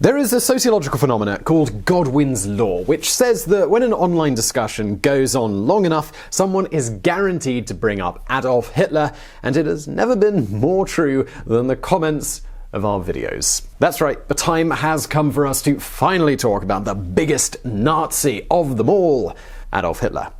There is a sociological phenomenon called Godwin's Law, which says that when an online discussion goes on long enough, someone is guaranteed to bring up Adolf Hitler, and it has never been more true than the comments of our videos. That's right, the time has come for us to finally talk about the biggest Nazi of them all, Adolf Hitler.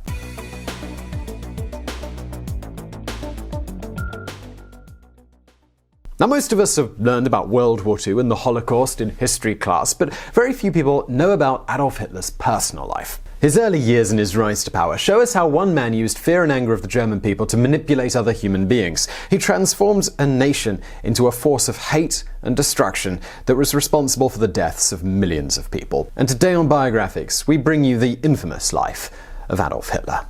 Now, most of us have learned about World War II and the Holocaust in history class, but very few people know about Adolf Hitler's personal life. His early years and his rise to power show us how one man used fear and anger of the German people to manipulate other human beings. He transformed a nation into a force of hate and destruction that was responsible for the deaths of millions of people. And today on Biographics, we bring you the infamous life of Adolf Hitler.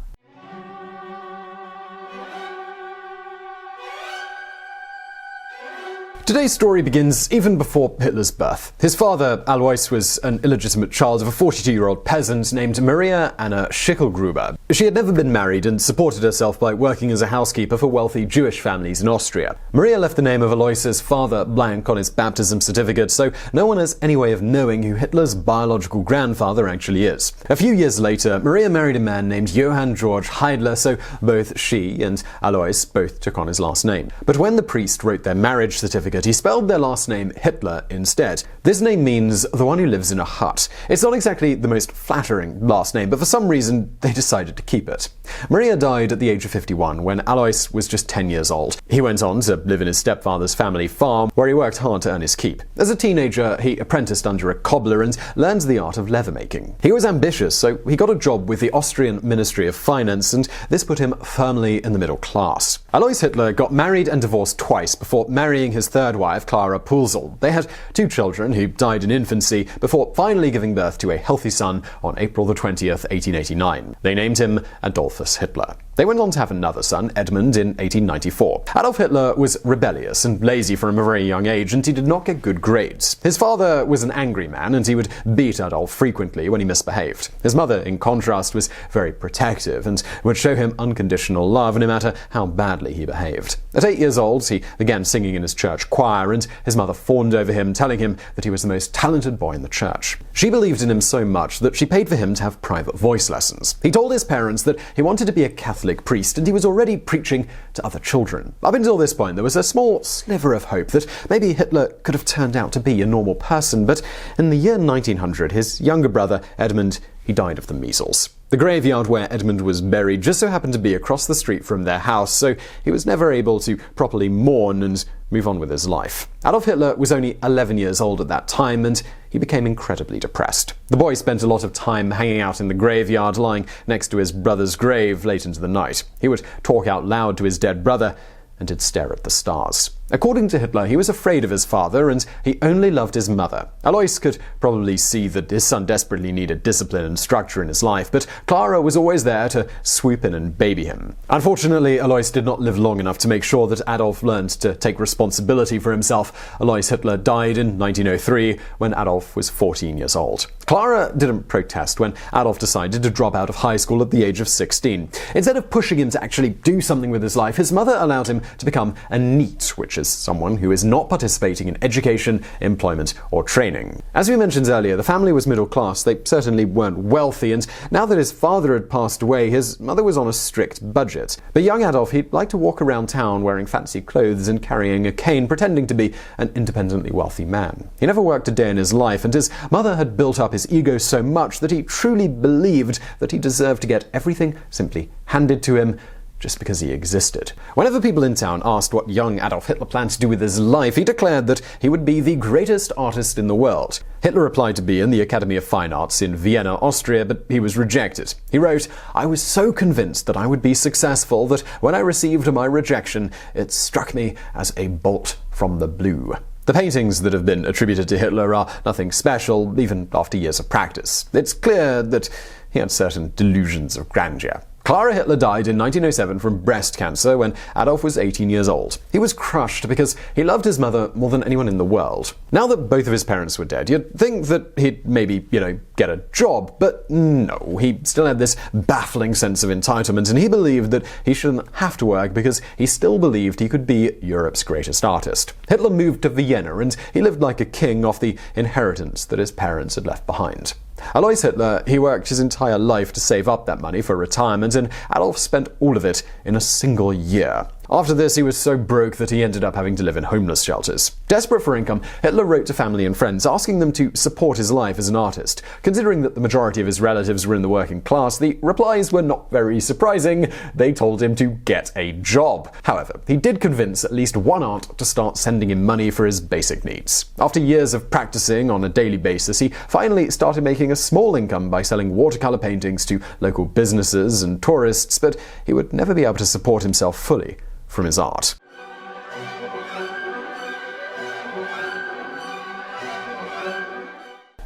Today's story begins even before Hitler's birth. His father, Alois, was an illegitimate child of a 42-year-old peasant named Maria Anna Schicklgruber. She had never been married and supported herself by working as a housekeeper for wealthy Jewish families in Austria. Maria left the name of Alois's father blank on his baptism certificate, so no one has any way of knowing who Hitler's biological grandfather actually is. A few years later, Maria married a man named Johann Georg Hiedler, so both she and Alois both took on his last name. But when the priest wrote their marriage certificate, he spelled their last name Hitler instead. This name means the one who lives in a hut. It's not exactly the most flattering last name, but for some reason they decided to keep it. Maria died at the age of 51 when Alois was just 10 years old. He went on to live in his stepfather's family farm, where he worked hard to earn his keep. As a teenager, he apprenticed under a cobbler and learned the art of leather making. He was ambitious, so he got a job with the Austrian Ministry of Finance, and this put him firmly in the middle class. Alois Hitler got married and divorced twice before marrying his third wife, Clara Pulzel. They had 2 children who died in infancy before finally giving birth to a healthy son on April 20th, 1889. They named him Adolphus Hitler. They went on to have another son, Edmund, in 1894. Adolf Hitler was rebellious and lazy from a very young age, and he did not get good grades. His father was an angry man, and he would beat Adolf frequently when he misbehaved. His mother, in contrast, was very protective and would show him unconditional love no matter how badly he behaved. At 8 years old, he began singing in his church choir, and his mother fawned over him, telling him that he was the most talented boy in the church. She believed in him so much that she paid for him to have private voice lessons. He told his parents that he wanted to be a Catholic priest, and he was already preaching to other children. Up until this point, there was a small sliver of hope that maybe Hitler could have turned out to be a normal person, but in the year 1900, his younger brother, Edmund, he died of the measles. The graveyard where Edmund was buried just so happened to be across the street from their house, so he was never able to properly mourn and move on with his life. Adolf Hitler was only 11 years old at that time, and he became incredibly depressed. The boy spent a lot of time hanging out in the graveyard, lying next to his brother's grave late into the night. He would talk out loud to his dead brother, and he'd stare at the stars. According to Hitler, he was afraid of his father, and he only loved his mother. Alois could probably see that his son desperately needed discipline and structure in his life, but Clara was always there to swoop in and baby him. Unfortunately, Alois did not live long enough to make sure that Adolf learned to take responsibility for himself. Alois Hitler died in 1903 when Adolf was 14 years old. Clara didn't protest when Adolf decided to drop out of high school at the age of 16. Instead of pushing him to actually do something with his life, his mother allowed him to become a NEET, which is someone who is not participating in education, employment, or training. As we mentioned earlier, the family was middle class. They certainly weren't wealthy, and now that his father had passed away, his mother was on a strict budget. But young Adolf, he'd like to walk around town wearing fancy clothes and carrying a cane, pretending to be an independently wealthy man. He never worked a day in his life, and his mother had built up his ego so much that he truly believed that he deserved to get everything simply handed to him just because he existed. Whenever people in town asked what young Adolf Hitler planned to do with his life, he declared that he would be the greatest artist in the world. Hitler applied to be in the Academy of Fine Arts in Vienna, Austria, but he was rejected. He wrote, "I was so convinced that I would be successful that when I received my rejection, it struck me as a bolt from the blue." The paintings that have been attributed to Hitler are nothing special, even after years of practice. It's clear that he had certain delusions of grandeur. Clara Hitler died in 1907 from breast cancer when Adolf was 18 years old. He was crushed because he loved his mother more than anyone in the world. Now that both of his parents were dead, you'd think that he'd maybe, get a job, but no, he still had this baffling sense of entitlement, and he believed that he shouldn't have to work because he still believed he could be Europe's greatest artist. Hitler moved to Vienna, and he lived like a king off the inheritance that his parents had left behind. Alois Hitler, he worked his entire life to save up that money for retirement, and Adolf spent all of it in a single year. After this, he was so broke that he ended up having to live in homeless shelters. Desperate for income, Hitler wrote to family and friends, asking them to support his life as an artist. Considering that the majority of his relatives were in the working class, the replies were not very surprising. They told him to get a job. However, he did convince at least one aunt to start sending him money for his basic needs. After years of practicing on a daily basis, he finally started making a small income by selling watercolor paintings to local businesses and tourists, but he would never be able to support himself fully from his art.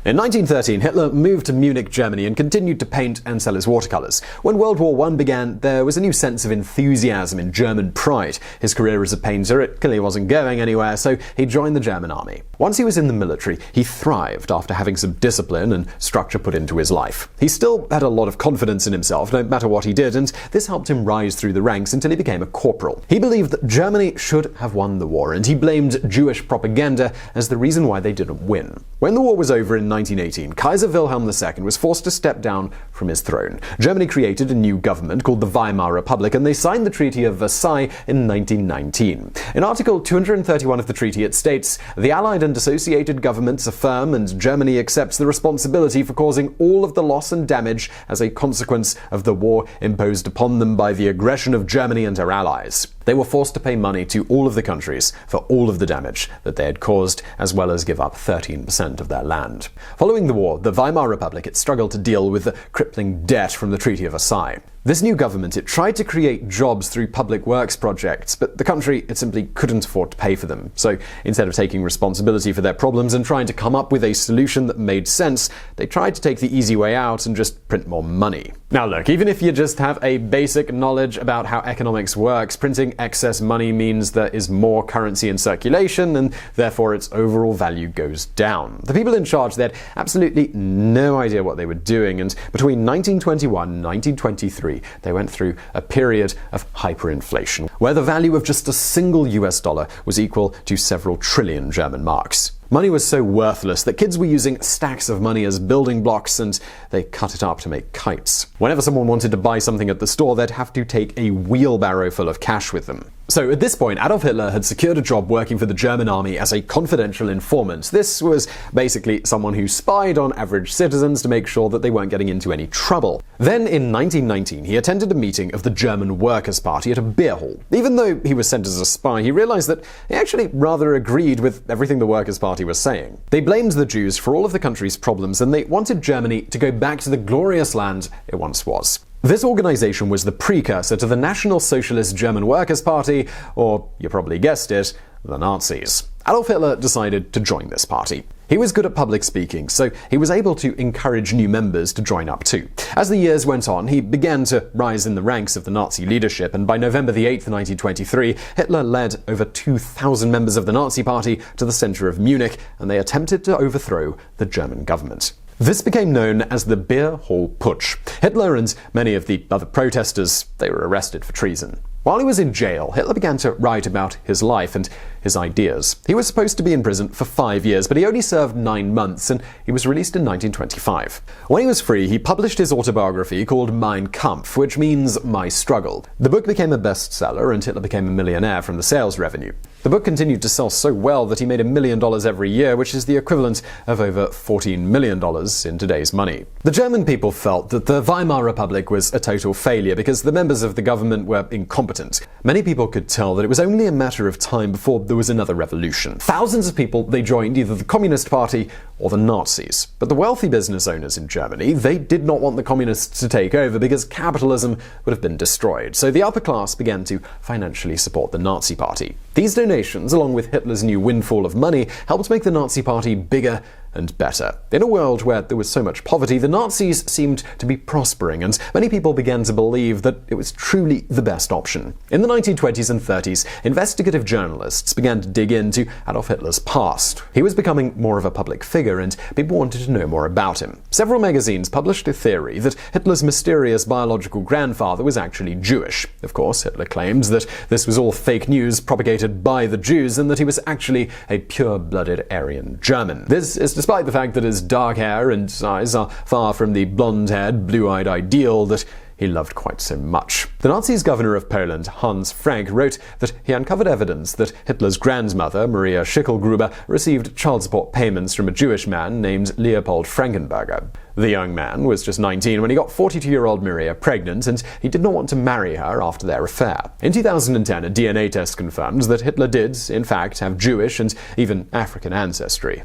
In 1913, Hitler moved to Munich, Germany, and continued to paint and sell his watercolors. When World War I began, there was a new sense of enthusiasm in German pride. His career as a painter, it clearly wasn't going anywhere, so he joined the German army. Once he was in the military, he thrived after having some discipline and structure put into his life. He still had a lot of confidence in himself, no matter what he did, and this helped him rise through the ranks until he became a corporal. He believed that Germany should have won the war, and he blamed Jewish propaganda as the reason why they didn't win. When the war was over in 1918, Kaiser Wilhelm II was forced to step down from his throne. Germany created a new government called the Weimar Republic, and they signed the Treaty of Versailles in 1919. In Article 231 of the treaty, it states, "The Allied and associated governments affirm and Germany accepts the responsibility for causing all of the loss and damage as a consequence of the war imposed upon them by the aggression of Germany and her allies." They were forced to pay money to all of the countries for all of the damage that they had caused, as well as give up 13% of their land. Following the war, the Weimar Republic had struggled to deal with the crippling debt from the Treaty of Versailles. This new government, it tried to create jobs through public works projects, but the country, it simply couldn't afford to pay for them. So instead of taking responsibility for their problems and trying to come up with a solution that made sense, they tried to take the easy way out and just print more money. Now look, even if you just have a basic knowledge about how economics works, printing excess money means there is more currency in circulation and therefore its overall value goes down. The people in charge, they had absolutely no idea what they were doing, and between 1921 and 1923, they went through a period of hyperinflation, where the value of just a single US dollar was equal to several trillion German marks. Money was so worthless that kids were using stacks of money as building blocks, and they cut it up to make kites. Whenever someone wanted to buy something at the store, they'd have to take a wheelbarrow full of cash with them. So at this point, Adolf Hitler had secured a job working for the German army as a confidential informant. This was basically someone who spied on average citizens to make sure that they weren't getting into any trouble. Then in 1919, he attended a meeting of the German Workers' Party at a beer hall. Even though he was sent as a spy, he realized that he actually rather agreed with everything the Workers' Party was saying. They blamed the Jews for all of the country's problems, and they wanted Germany to go back to the glorious land it once was. This organization was the precursor to the National Socialist German Workers' Party, or, you probably guessed it, the Nazis. Adolf Hitler decided to join this party. He was good at public speaking, so he was able to encourage new members to join up too. As the years went on, he began to rise in the ranks of the Nazi leadership, and by November 8, 1923, Hitler led over 2,000 members of the Nazi Party to the center of Munich, and they attempted to overthrow the German government. This became known as the Beer Hall Putsch. Hitler and many of the other protesters, they were arrested for treason. While he was in jail, Hitler began to write about his life and his ideas. He was supposed to be in prison for 5 years, but he only served 9 months, and he was released in 1925. When he was free, he published his autobiography called Mein Kampf, which means My Struggle. The book became a bestseller, and Hitler became a millionaire from the sales revenue. The book continued to sell so well that he made $1 million every year, which is the equivalent of over $14 million in today's money. The German people felt that the Weimar Republic was a total failure because the members of the government were incompetent. Many people could tell that it was only a matter of time before there was another revolution. Thousands of people, they joined either the Communist Party or the Nazis. But the wealthy business owners in Germany, they did not want the communists to take over because capitalism would have been destroyed. So the upper class began to financially support the Nazi Party. These donations, along with Hitler's new windfall of money, helped make the Nazi Party bigger and better. In a world where there was so much poverty, the Nazis seemed to be prospering, and many people began to believe that it was truly the best option. In the 1920s and 30s, investigative journalists began to dig into Adolf Hitler's past. He was becoming more of a public figure, and people wanted to know more about him. Several magazines published a theory that Hitler's mysterious biological grandfather was actually Jewish. Of course, Hitler claimed that this was all fake news propagated by the Jews and that he was actually a pure-blooded Aryan German. This is despite the fact that his dark hair and eyes are far from the blonde-haired, blue-eyed ideal that he loved quite so much. The Nazis' governor of Poland, Hans Frank, wrote that he uncovered evidence that Hitler's grandmother, Maria Schicklgruber, received child support payments from a Jewish man named Leopold Frankenberger. The young man was just 19 when he got 42-year-old Maria pregnant, and he did not want to marry her after their affair. In 2010, a DNA test confirmed that Hitler did, in fact, have Jewish and even African ancestry.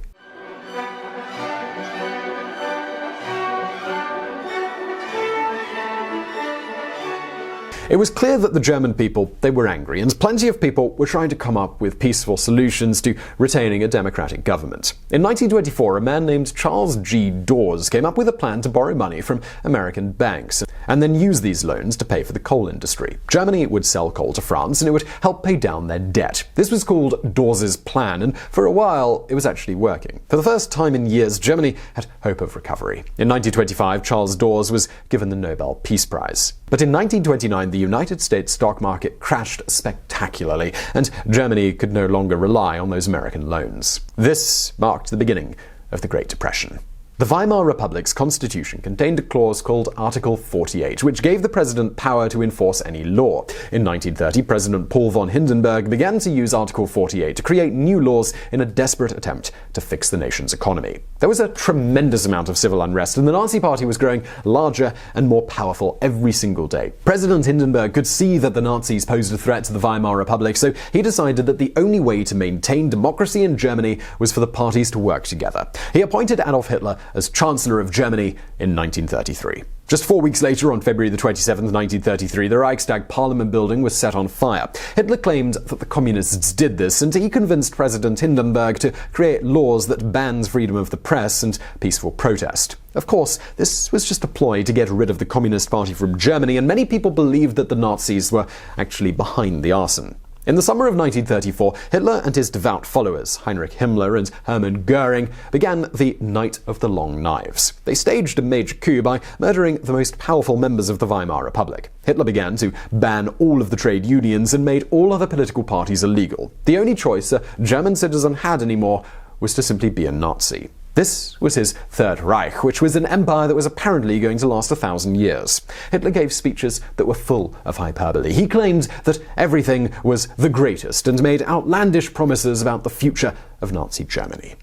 It was clear that the German people, they were angry, and plenty of people were trying to come up with peaceful solutions to retaining a democratic government. In 1924, a man named Charles G. Dawes came up with a plan to borrow money from American banks and then use these loans to pay for the coal industry. Germany would sell coal to France and it would help pay down their debt. This was called Dawes's plan, and for a while it was actually working. For the first time in years, Germany had hope of recovery. In 1925, Charles Dawes was given the Nobel Peace Prize. But in 1929, the United States stock market crashed spectacularly, and Germany could no longer rely on those American loans. This marked the beginning of the Great Depression. The Weimar Republic's constitution contained a clause called Article 48, which gave the president power to enforce any law. In 1930, President Paul von Hindenburg began to use Article 48 to create new laws in a desperate attempt to fix the nation's economy. There was a tremendous amount of civil unrest, and the Nazi Party was growing larger and more powerful every single day. President Hindenburg could see that the Nazis posed a threat to the Weimar Republic, so he decided that the only way to maintain democracy in Germany was for the parties to work together. He appointed Adolf Hitler as Chancellor of Germany in 1933. Just 4 weeks later, on February 27, 1933, the Reichstag Parliament building was set on fire. Hitler claimed that the communists did this, and he convinced President Hindenburg to create laws that banned freedom of the press and peaceful protest. Of course, this was just a ploy to get rid of the Communist Party from Germany, and many people believed that the Nazis were actually behind the arson. In the summer of 1934, Hitler and his devout followers, Heinrich Himmler and Hermann Göring, began the Night of the Long Knives. They staged a major coup by murdering the most powerful members of the Weimar Republic. Hitler began to ban all of the trade unions and made all other political parties illegal. The only choice a German citizen had anymore was to simply be a Nazi. This was his Third Reich, which was an empire that was apparently going to last 1,000 years. Hitler gave speeches that were full of hyperbole. He claimed that everything was the greatest and made outlandish promises about the future of Nazi Germany.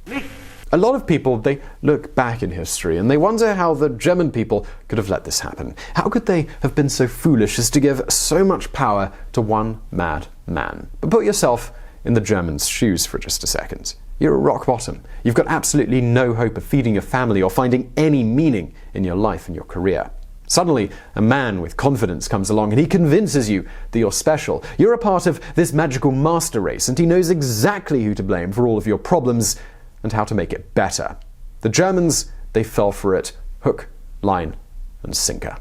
A lot of people, they look back in history and they wonder how the German people could have let this happen. How could they have been so foolish as to give so much power to one mad man? But put yourself in the Germans' shoes for just a second. You're at rock bottom. You've got absolutely no hope of feeding your family or finding any meaning in your life and your career. Suddenly, a man with confidence comes along and he convinces you that you're special. You're a part of this magical master race, and he knows exactly who to blame for all of your problems and how to make it better. The Germans, they fell for it hook, line, and sinker.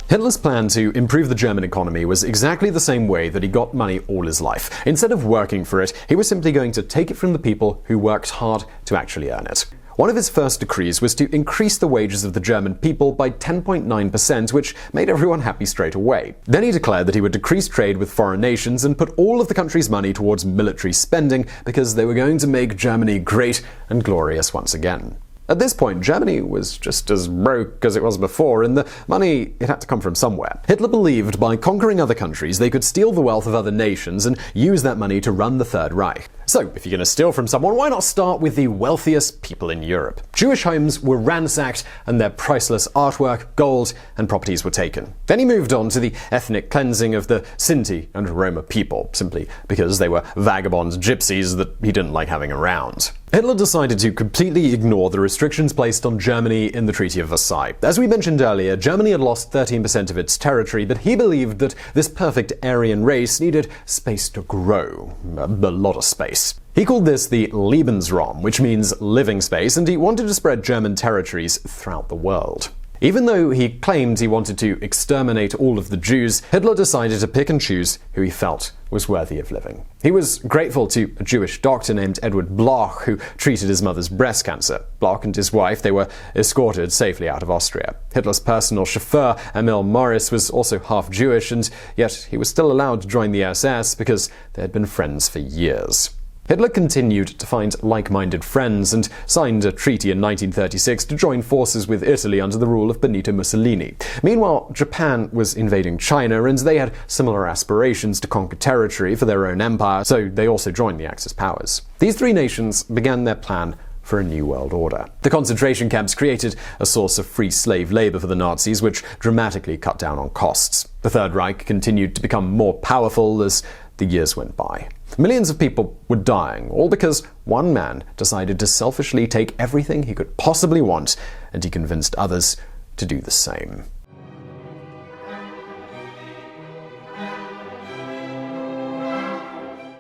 Hitler's plan to improve the German economy was exactly the same way that he got money all his life. Instead of working for it, he was simply going to take it from the people who worked hard to actually earn it. One of his first decrees was to increase the wages of the German people by 10.9%, which made everyone happy straight away. Then he declared that he would decrease trade with foreign nations and put all of the country's money towards military spending because they were going to make Germany great and glorious once again. At this point, Germany was just as broke as it was before, and the money, it had to come from somewhere. Hitler believed by conquering other countries, they could steal the wealth of other nations and use that money to run the Third Reich. So, if you're going to steal from someone, why not start with the wealthiest people in Europe? Jewish homes were ransacked and their priceless artwork, gold, and properties were taken. Then he moved on to the ethnic cleansing of the Sinti and Roma people, simply because they were vagabond gypsies that he didn't like having around. Hitler decided to completely ignore the restrictions placed on Germany in the Treaty of Versailles. As we mentioned earlier, Germany had lost 13% of its territory, but he believed that this perfect Aryan race needed space to grow. A lot of space. He called this the Lebensraum, which means living space, and he wanted to spread German territories throughout the world. Even though he claimed he wanted to exterminate all of the Jews, Hitler decided to pick and choose who he felt was worthy of living. He was grateful to a Jewish doctor named Edward Bloch, who treated his mother's breast cancer. Bloch and his wife, they were escorted safely out of Austria. Hitler's personal chauffeur, Emil Morris, was also half Jewish, and yet he was still allowed to join the SS because they had been friends for years. Hitler continued to find like-minded friends and signed a treaty in 1936 to join forces with Italy under the rule of Benito Mussolini. Meanwhile, Japan was invading China, and they had similar aspirations to conquer territory for their own empire, so they also joined the Axis powers. These three nations began their plan for a new world order. The concentration camps created a source of free slave labor for the Nazis, which dramatically cut down on costs. The Third Reich continued to become more powerful as the years went by. Millions of people were dying, all because one man decided to selfishly take everything he could possibly want, and he convinced others to do the same.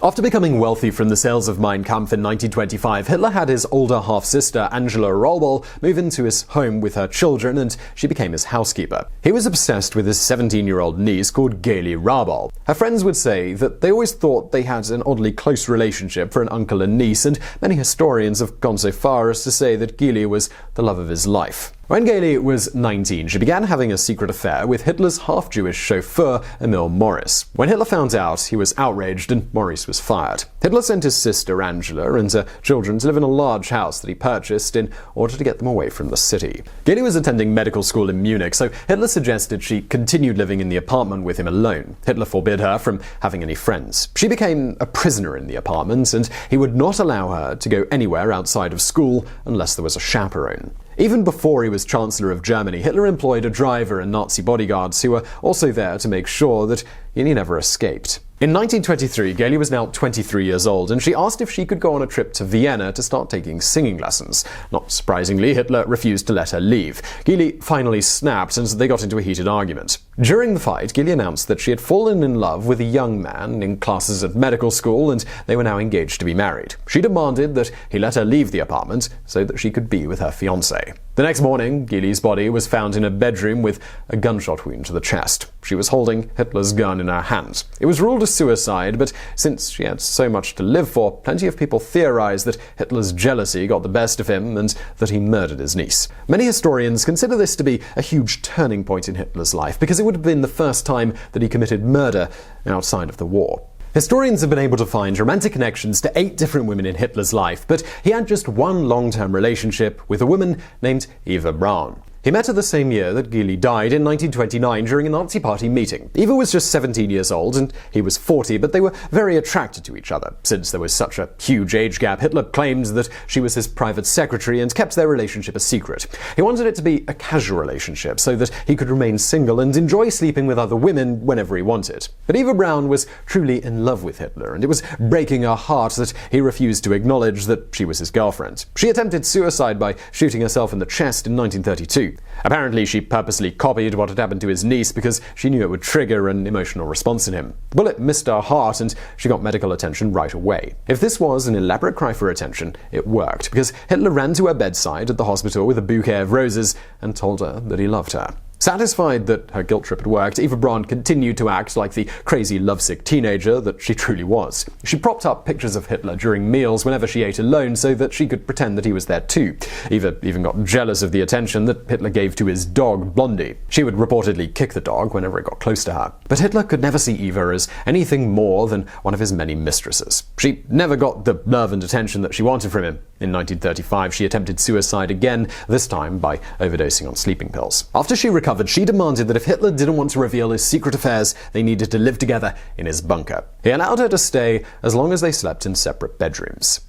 After becoming wealthy from the sales of Mein Kampf in 1925, Hitler had his older half-sister Angela Rollball move into his home with her children, and she became his housekeeper. He was obsessed with his 17-year-old niece called Gaily Raubal. Her friends would say that they always thought they had an oddly close relationship for an uncle and niece, and many historians have gone so far as to say that Gaily was the love of his life. When Gaily was 19, she began having a secret affair with Hitler's half-Jewish chauffeur, Emil Morris. When Hitler found out, he was outraged and Morris was fired. Hitler sent his sister Angela and her children to live in a large house that he purchased in order to get them away from the city. Gaily was attending medical school in Munich, so Hitler suggested she continued living in the apartment with him alone. Hitler forbid her from having any friends. She became a prisoner in the apartment, and he would not allow her to go anywhere outside of school unless there was a chaperone. Even before he was Chancellor of Germany, Hitler employed a driver and Nazi bodyguards who were also there to make sure that he never escaped. In 1923, Gaily was now 23 years old, and she asked if she could go on a trip to Vienna to start taking singing lessons. Not surprisingly, Hitler refused to let her leave. Gaily finally snapped, and they got into a heated argument. During the fight, Gaily announced that she had fallen in love with a young man in classes at medical school, and they were now engaged to be married. She demanded that he let her leave the apartment so that she could be with her fiancé. The next morning, Gaily's body was found in a bedroom with a gunshot wound to the chest. She was holding Hitler's gun in her hand. It was ruled a suicide, but since she had so much to live for, plenty of people theorized that Hitler's jealousy got the best of him and that he murdered his niece. Many historians consider this to be a huge turning point in Hitler's life, because it would have been the first time that he committed murder outside of the war. Historians have been able to find romantic connections to 8 different women in Hitler's life, but he had just one long-term relationship with a woman named Eva Braun. He met her the same year that Gaily died in 1929 during a Nazi party meeting. Eva was just 17 years old and he was 40, but they were very attracted to each other. Since there was such a huge age gap, Hitler claimed that she was his private secretary and kept their relationship a secret. He wanted it to be a casual relationship so that he could remain single and enjoy sleeping with other women whenever he wanted. But Eva Braun was truly in love with Hitler, and it was breaking her heart that he refused to acknowledge that she was his girlfriend. She attempted suicide by shooting herself in the chest in 1932. Apparently, she purposely copied what had happened to his niece because she knew it would trigger an emotional response in him. The bullet missed her heart and she got medical attention right away. If this was an elaborate cry for attention, it worked, because Hitler ran to her bedside at the hospital with a bouquet of roses and told her that he loved her. Satisfied that her guilt trip had worked, Eva Braun continued to act like the crazy lovesick teenager that she truly was. She propped up pictures of Hitler during meals whenever she ate alone so that she could pretend that he was there too. Eva even got jealous of the attention that Hitler gave to his dog, Blondie. She would reportedly kick the dog whenever it got close to her. But Hitler could never see Eva as anything more than one of his many mistresses. She never got the love and attention that she wanted from him. In 1935, she attempted suicide again, this time by overdosing on sleeping pills. After she recovered, she demanded that if Hitler didn't want to reveal his secret affairs, they needed to live together in his bunker. He allowed her to stay as long as they slept in separate bedrooms.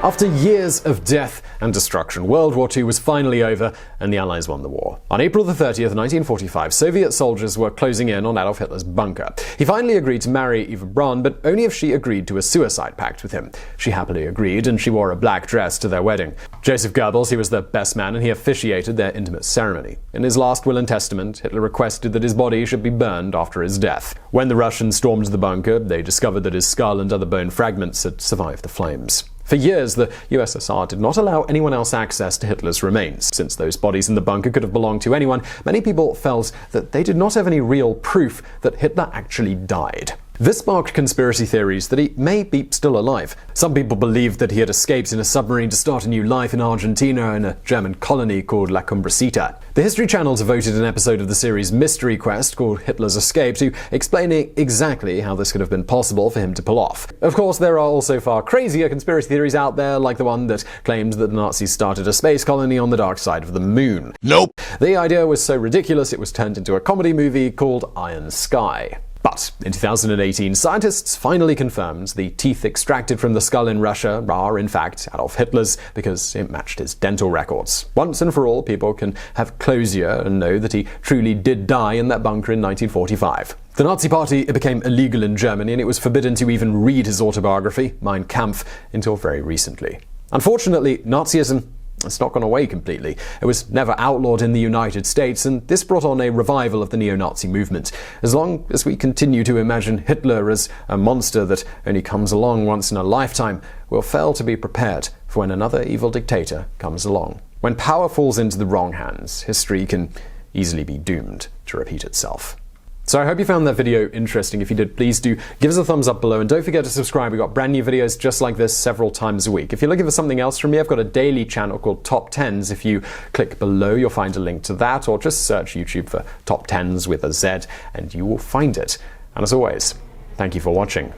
After years of death and destruction, World War II was finally over and the Allies won the war. On April 30th, 1945, Soviet soldiers were closing in on Adolf Hitler's bunker. He finally agreed to marry Eva Braun, but only if she agreed to a suicide pact with him. She happily agreed, and she wore a black dress to their wedding. Joseph Goebbels, he was their best man, and he officiated their intimate ceremony. In his last will and testament, Hitler requested that his body should be burned after his death. When the Russians stormed the bunker, they discovered that his skull and other bone fragments had survived the flames. For years, the USSR did not allow anyone else access to Hitler's remains. Since those bodies in the bunker could have belonged to anyone, many people felt that they did not have any real proof that Hitler actually died. This sparked conspiracy theories that he may be still alive. Some people believed that he had escaped in a submarine to start a new life in Argentina in a German colony called La Cumbrecita. The History Channel devoted an episode of the series Mystery Quest called Hitler's Escape to explaining exactly how this could have been possible for him to pull off. Of course, there are also far crazier conspiracy theories out there, like the one that claimed that the Nazis started a space colony on the dark side of the moon. Nope. The idea was so ridiculous it was turned into a comedy movie called Iron Sky. But in 2018, scientists finally confirmed the teeth extracted from the skull in Russia are, in fact, Adolf Hitler's because it matched his dental records. Once and for all, people can have closure and know that he truly did die in that bunker in 1945. The Nazi Party became illegal in Germany, and it was forbidden to even read his autobiography, Mein Kampf, until very recently. Unfortunately, Nazism it's not gone away completely. It was never outlawed in the United States, and this brought on a revival of the neo-Nazi movement. As long as we continue to imagine Hitler as a monster that only comes along once in a lifetime, we'll fail to be prepared for when another evil dictator comes along. When power falls into the wrong hands, history can easily be doomed to repeat itself. So I hope you found that video interesting. If you did, please do give us a thumbs up below, and don't forget to subscribe. We've got brand new videos just like this several times a week. If you're looking for something else from me, I've got a daily channel called Top 10s. If you click below, you'll find a link to that, or just search YouTube for Top 10s with a Z and you will find it. And as always, thank you for watching.